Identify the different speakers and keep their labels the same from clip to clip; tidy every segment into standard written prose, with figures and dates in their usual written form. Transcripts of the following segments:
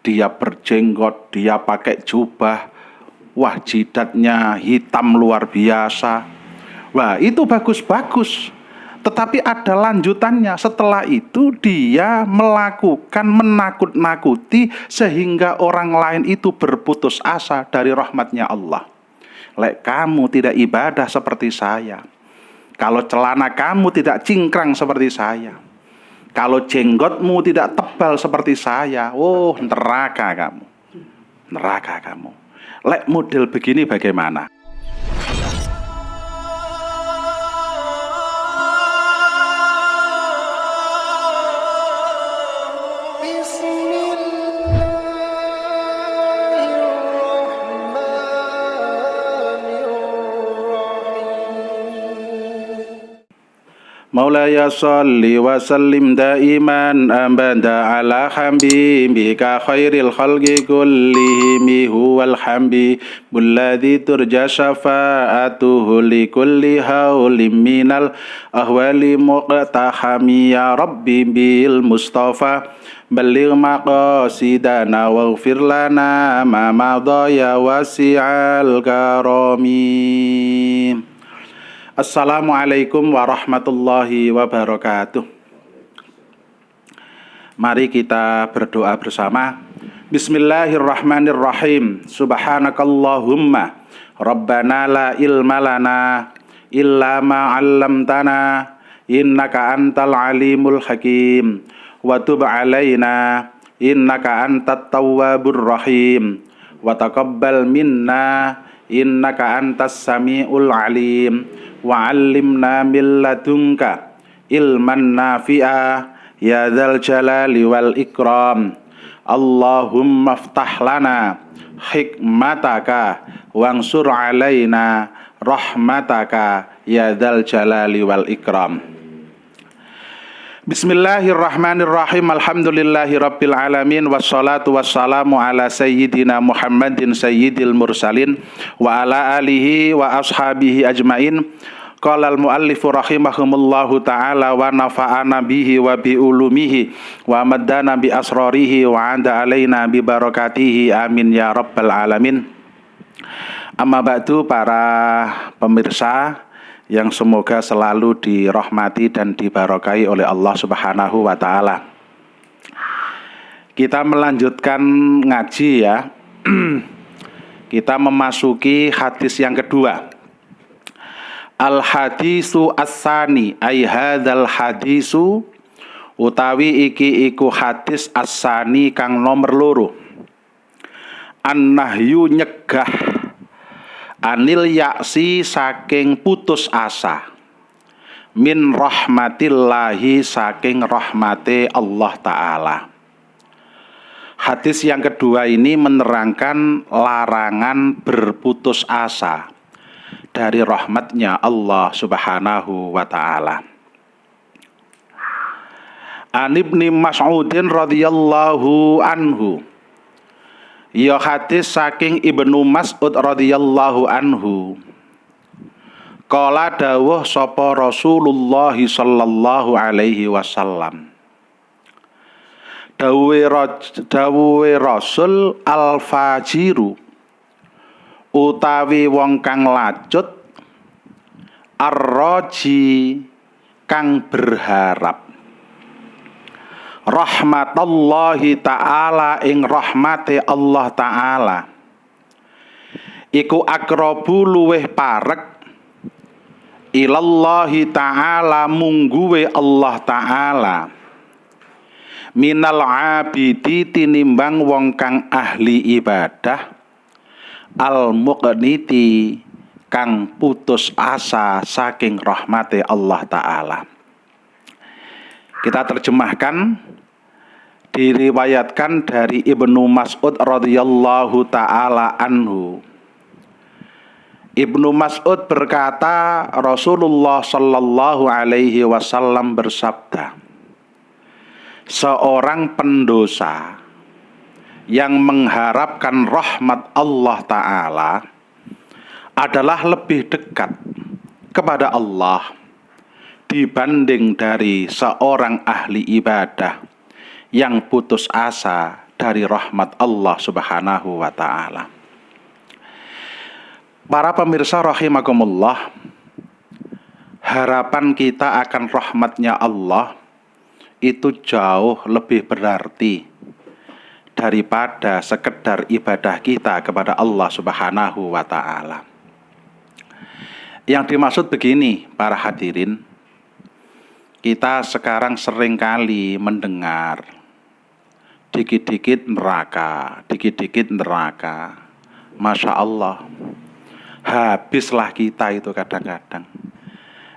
Speaker 1: dia berjenggot, dia pakai jubah, wah jidatnya hitam luar biasa. Wah itu bagus-bagus. Tetapi ada lanjutannya. Setelah itu dia melakukan menakut-nakuti sehingga orang lain itu berputus asa dari rahmatnya Allah. Lek kamu tidak ibadah seperti saya, kalau celana kamu tidak cingkrang seperti saya, kalau jenggotmu tidak tebal seperti saya, oh neraka kamu. Neraka kamu. Lek model begini bagaimana? Maulaya salli wa sallim daiman abada ala habibika khairil khalqi kullihim huwal habibul ladzi turja syafa'atuhu li kulli haulim minal ahwali muqtahami ya rabbi bil mustafa balligh maqasidana waghfir lana ma madha ya wasi'al karami. Assalamualaikum warahmatullahi wabarakatuh. Mari kita berdoa bersama. Bismillahirrahmanirrahim. Subhanakallahumma Rabbana la ilma lana illa ma 'allamtana innaka antal alimul hakim wa tub 'alaina innaka antat tawwabur rahim wa taqabbal minna innaka antas samiul alim wa 'allimna min ladunka ilman nafi'a ya dzal jalali wal ikram. Allahumma iftah lana hikmataka wansur 'alaina rahmataka ya dzal jalali wal ikram. Bismillahirrahmanirrahim. Alhamdulillahi rabbil alamin. Wassalatu wassalamu ala sayyidina Muhammadin sayyidil mursalin wa ala alihi wa ashabihi ajmain. Qala al-muallifu rahimahumullahu ta'ala wa nafa'ana bihi wa bi ulumihi wa maddana bi asrarihi wa anda alaina bi barakatihi amin ya rabbal alamin. Amma ba'du, para pemirsa yang semoga selalu dirahmati dan diberkahi oleh Allah Subhanahu wa taala. Kita melanjutkan ngaji ya. Kita memasuki hadis yang kedua. Al-hadisu as-sani, ai hadzal hadisu utawi iki iku hadis as-sani kang nomor loro. An-nahyu nyegah anil yaksi saking putus asa, min rahmatillahi saking rahmate Allah Ta'ala. Hadis yang kedua ini menerangkan larangan berputus asa dari rahmatnya Allah Subhanahu wa Ta'ala. An Ibni Mas'udin radhiyallahu anhu, ya hadis saking Ibnu Mas'ud radhiyallahu anhu. Qala dawuh sapa Rasulullah sallallahu alaihi wasallam. Dawuhe Rasul, al-fajiru utawi wong kang lacut, ar-raji kang berharap rahmatallahi ta'ala ing rahmate Allah Ta'ala iku akrabu luweh parek ilallahi ta'ala mungguwe Allah Ta'ala minal abidi tinimbang wong kang ahli ibadah al muqniti kang putus asa saking rahmate Allah Ta'ala. Kita terjemahkan. Diriwayatkan dari Ibnu Mas'ud radhiyallahu ta'ala anhu. Ibnu Mas'ud berkata, Rasulullah sallallahu alaihi wasallam bersabda, seorang pendosa yang mengharapkan rahmat Allah Ta'ala adalah lebih dekat kepada Allah dibanding dari seorang ahli ibadah yang putus asa dari rahmat Allah Subhanahu wa ta'ala. Para pemirsa rahimakumullah, harapan kita akan rahmatnya Allah itu jauh lebih berarti daripada sekedar ibadah kita kepada Allah Subhanahu wa ta'ala. Yang dimaksud begini, para hadirin, kita sekarang seringkali mendengar dikit-dikit neraka, dikit-dikit neraka. Masya Allah, habislah kita itu kadang-kadang.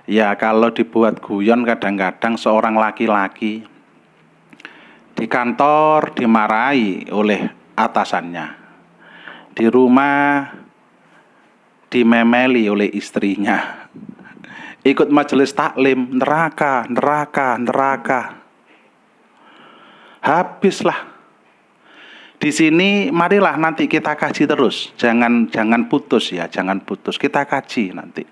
Speaker 1: Ya kalau dibuat guyon kadang-kadang seorang laki-laki di kantor dimarahi oleh atasannya, di rumah dimemeli oleh istrinya, ikut majelis taklim, neraka, neraka, neraka. Habislah. Di sini marilah nanti kita kaji terus, jangan putus ya, jangan putus. Kita kaji nanti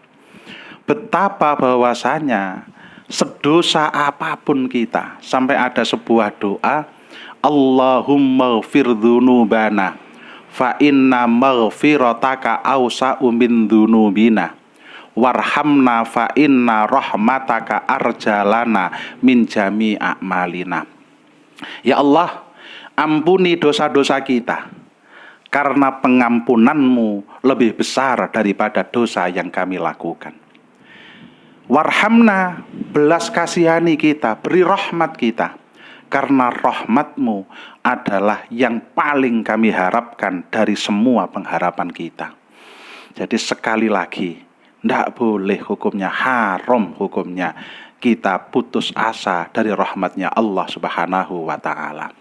Speaker 1: betapa bahwasanya sedosa apapun kita, sampai ada sebuah doa, Allahumma ghfir dzunubana fa inna maghfirataka awsa'u min dzunubina warhamna fa inna rahmataka arjalana min jami a'malina. Ya Allah, ampuni dosa-dosa kita, karena pengampunanmu lebih besar daripada dosa yang kami lakukan. Warhamna, belas kasihani kita, beri rahmat kita, karena rahmatmu adalah yang paling kami harapkan dari semua pengharapan kita. Jadi sekali lagi, tidak boleh hukumnya, haram hukumnya kita putus asa dari rahmatnya Allah Subhanahu wa ta'ala.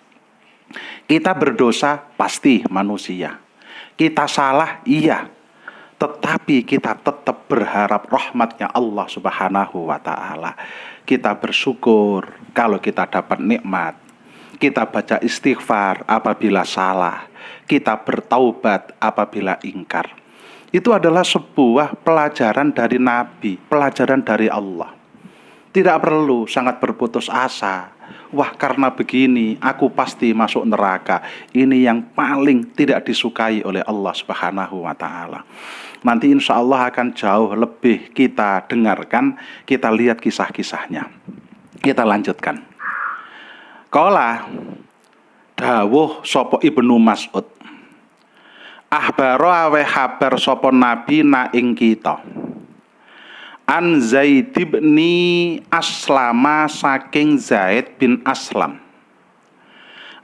Speaker 1: Kita berdosa, pasti manusia. Kita salah, iya. Tetapi kita tetap berharap rahmatnya Allah Subhanahu wa ta'ala. Kita bersyukur kalau kita dapat nikmat. Kita baca istighfar apabila salah. Kita bertaubat apabila ingkar. Itu adalah sebuah pelajaran dari Nabi, pelajaran dari Allah. Tidak perlu sangat berputus asa. Wah, karena begini aku pasti masuk neraka. Ini yang paling tidak disukai oleh Allah Subhanahu wa ta'ala. Nanti insya Allah akan jauh lebih kita dengarkan, kita lihat kisah-kisahnya. Kita lanjutkan. Qala dawuh sapa Ibnu Mas'ud, ahbaro awe habar sapa nabi na ing kita, an Zaid bin Aslama saking Zaid bin Aslam,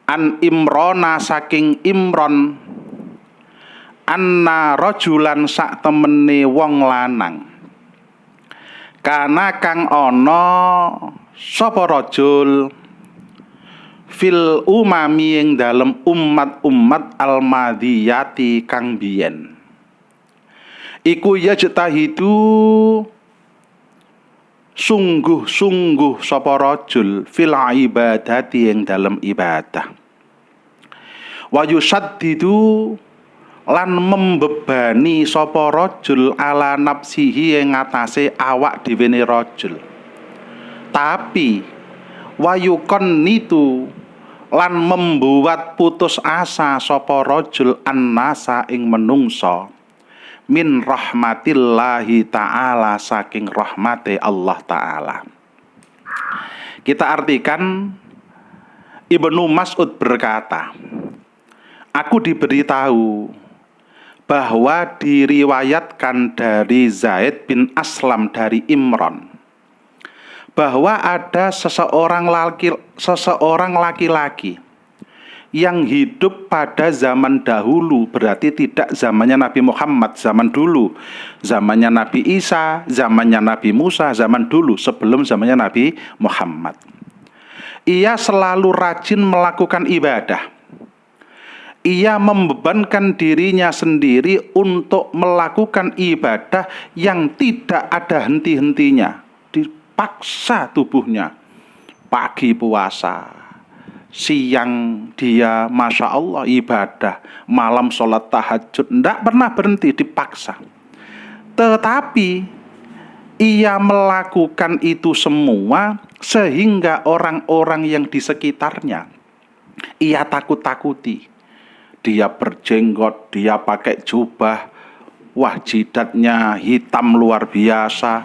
Speaker 1: an Imrona saking Imron, anna rajulan sak temene wong lanang, kana kang ana sapa rajul fil umami ing dalem umat-umat almadiyati kang biyen iku yajtahidu sungguh-sungguh sapa rajul fil ibadati ing dalem ibadah, wa yusaddidu lan membebani sapa rajul ala nafsihi ing ngatasé awak dhewe rajul, tapi wayukon nitu lan membuat putus asa sapa rajul annasa ing menungso min rahmatillahi ta'ala saking rahmate Allah ta'ala. Kita artikan, Ibnu Mas'ud berkata, aku diberitahu bahwa diriwayatkan dari Zaid bin Aslam dari Imran bahwa ada seseorang laki-laki yang hidup pada zaman dahulu, berarti tidak zamannya Nabi Muhammad, zaman dulu, zamannya Nabi Isa, zamannya Nabi Musa, zaman dulu sebelum zamannya Nabi Muhammad. Ia selalu rajin melakukan ibadah. Ia membebankan dirinya sendiri untuk melakukan ibadah yang tidak ada henti-hentinya. Dipaksa tubuhnya. Pagi puasa, siang dia Masya Allah ibadah, malam sholat tahajud, tidak pernah berhenti, dipaksa. Tetapi ia melakukan itu semua sehingga orang-orang yang di sekitarnya ia takut-takuti. Dia berjenggot, dia pakai jubah, wah jidatnya hitam luar biasa.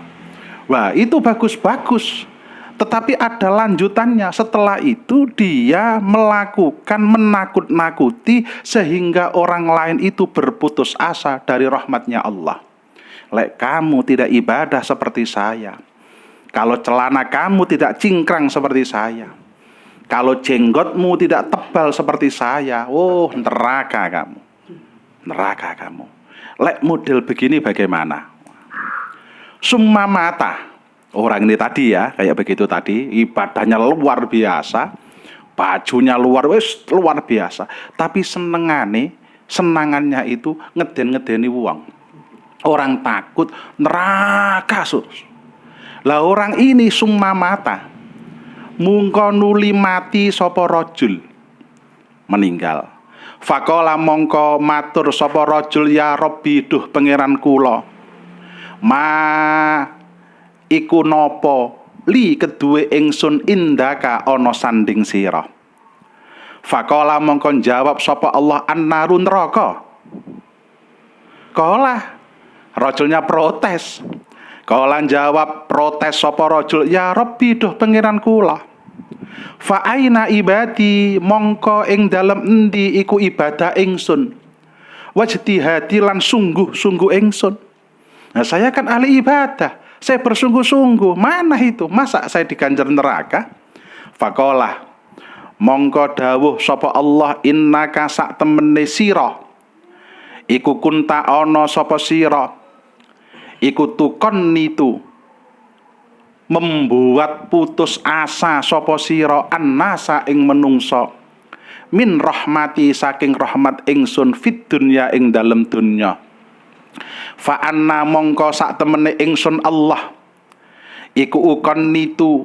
Speaker 1: Wah itu bagus-bagus. Tetapi ada lanjutannya. Setelah itu dia melakukan menakut-nakuti sehingga orang lain itu berputus asa dari rahmatnya Allah. Lek kamu tidak ibadah seperti saya, kalau celana kamu tidak cingkrang seperti saya, kalau jenggotmu tidak tebal seperti saya, oh neraka kamu. Neraka kamu. Lek model begini bagaimana? Summa mata. Orang ini tadi ya, kayak begitu tadi, ibadahnya luar biasa, bajunya luar biasa, tapi senangannya itu ngeden-ngedeni wong. Orang takut neraka sus. Lah orang ini summa mata. Mungko nuli mati sapa rajul, meninggal. Faqala mongko matur sapa rajul, ya Rabbi duh pangeran kula. Ma iku napa li keduwe ingsun indaka ana sanding sira. Faqala mongko jawab sapa Allah, annaru neraka. Kala rajulnya protes. Kala jawab protes sapa rajul, ya Rabbi duh pangeran kula. Fa aina ibadi mongko ing dalem endi iku ibadah ingsun, wajtihadi lan sungguh-sungguh ingsun. Nah saya kan ahli ibadah, saya bersungguh-sungguh, mana itu? Masa saya diganjar neraka? Faqala mongko dawuh sapa Allah, innaka sak temene sira iku kunta ana sapa sira iku tukon nitu membuat putus asa sapa sira annasa ing menungso min rahmati saking rahmat ingsun fid dunya ing dalem dunya. Fa anna mongko sak temene ingsun Allah iku ukon nitu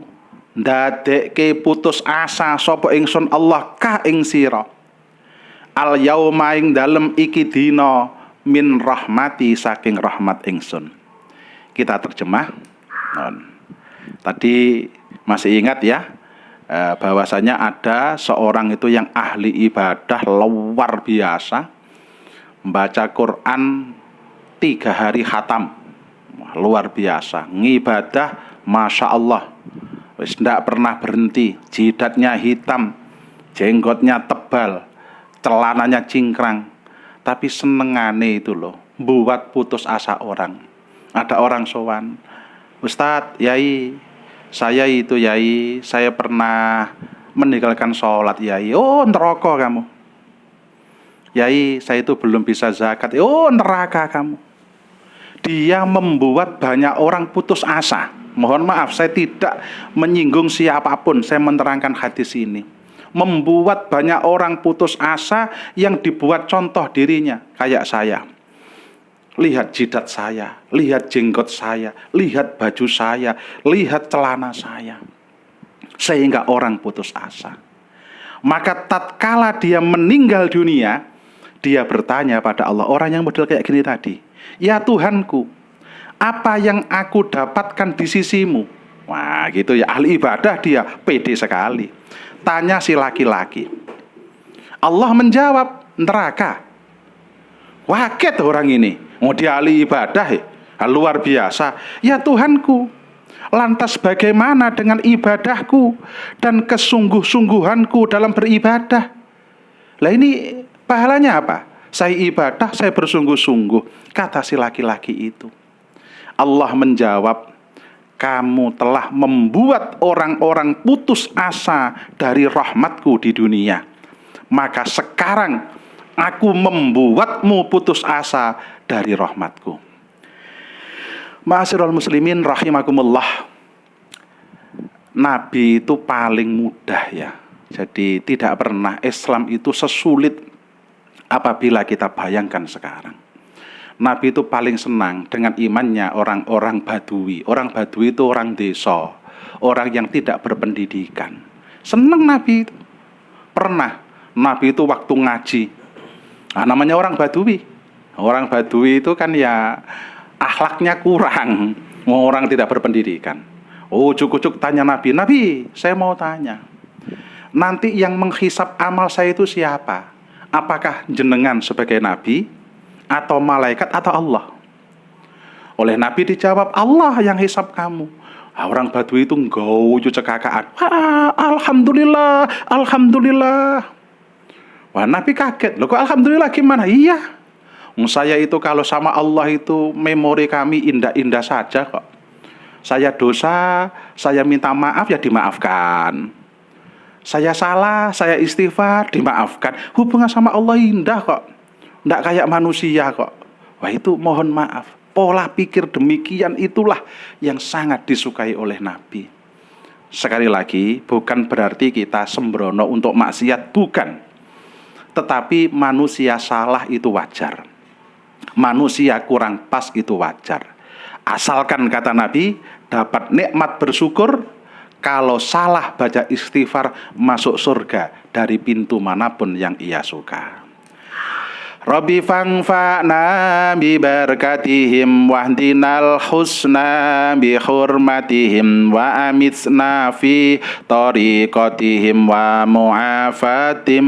Speaker 1: ndadekke putus asa sapa ingsun Allah ka ing sira al yauma ing dalem iki dina min rahmati saking rahmat ingsun. Kita terjemah. Tadi masih ingat ya, bahwasanya ada seorang itu yang ahli ibadah luar biasa, membaca Quran 3 hari khatam, luar biasa, ngibadah masya Allah, wis ndak pernah berhenti, jidatnya hitam, jenggotnya tebal, celananya cingkrang, tapi senengane itu loh, buat putus asa orang. Ada orang sowan, Ustadz, Yai, saya pernah meninggalkan sholat, Yai. Oh, neraka kamu. Yai, saya itu belum bisa zakat. Oh, neraka kamu. Dia membuat banyak orang putus asa. Mohon maaf, saya tidak menyinggung siapapun. Saya menerangkan hadis ini. Membuat banyak orang putus asa yang dibuat contoh dirinya. Kayak saya. Lihat jidat saya, lihat jenggot saya, lihat baju saya, lihat celana saya. Sehingga orang putus asa. Maka tatkala dia meninggal dunia, dia bertanya pada Allah, orang yang model kayak gini tadi, ya Tuhanku, apa yang aku dapatkan di sisimu? Wah gitu ya, ahli ibadah dia, pede sekali. Tanya si laki-laki. Allah menjawab, neraka. Waket orang ini. Mau dia ahli ibadah luar biasa. Ya Tuhanku, lantas bagaimana dengan ibadahku dan kesungguh-sungguhanku dalam beribadah? Lah ini pahalanya apa? Saya ibadah, saya bersungguh-sungguh. Kata si laki-laki itu. Allah menjawab, kamu telah membuat orang-orang putus asa dari rahmatku di dunia. Maka sekarang aku membuatmu putus asa dari rahmatku. Ma'asyiral muslimin rahimakumullah. Nabi itu paling mudah ya. Jadi tidak pernah Islam itu sesulit apabila kita bayangkan sekarang. Nabi itu paling senang dengan imannya orang-orang Badui. Orang Badui itu orang desa, orang yang tidak berpendidikan. Senang Nabi itu. Pernah Nabi itu waktu ngaji. Nah, namanya orang Badui. Orang Badui itu kan ya akhlaknya kurang, orang tidak berpendidikan. Oh, cukup tanya Nabi, Nabi, saya mau tanya. nanti yang menghisap amal saya itu siapa? Apakah jenengan sebagai nabi, atau malaikat, atau Allah? Oleh Nabi dijawab, Allah yang hisap kamu. Orang Badui itu nggoyo cekakaan. Alhamdulillah, alhamdulillah. Wah, Nabi kaget. Loh, kok alhamdulillah gimana? Iya, saya itu kalau sama Allah itu memori kami indah-indah saja kok. Saya dosa, saya minta maaf ya dimaafkan. Saya salah, saya istighfar, dimaafkan. Hubungan sama Allah indah kok. Nggak kayak manusia kok. Wah, itu mohon maaf. Pola pikir demikian itulah yang sangat disukai oleh Nabi. Sekali lagi, bukan berarti kita sembrono untuk maksiat, bukan. Tetapi manusia salah itu wajar. Manusia kurang pas itu wajar. Asalkan kata Nabi, dapat nikmat bersyukur. Kalau salah baca istighfar, masuk surga dari pintu manapun yang ia suka. Rabbi fangfa'na bi barakatihim wahdinal husna bi hurmatihim wa amitsna fi tariqatihim wa mu'afatim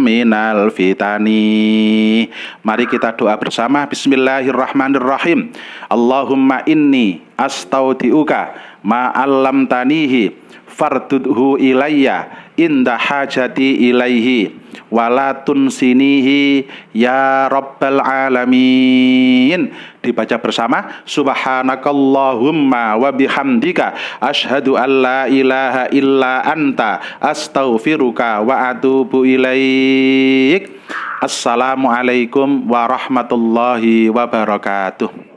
Speaker 1: minal fitani. Mari kita doa bersama. Bismillahirrahmanirrahim. Allahumma inni astaudiuka ma 'allamtanihi fardudhu ilayya inda hajati ilaihi wala tunsinihi ya rabbal alamin. Dibaca bersama. Subhanakallahumma wa bihamdika asyhadu an la ilaha illa anta astaghfiruka wa atubu ilaik. Assalamualaikum warahmatullahi wabarakatuh.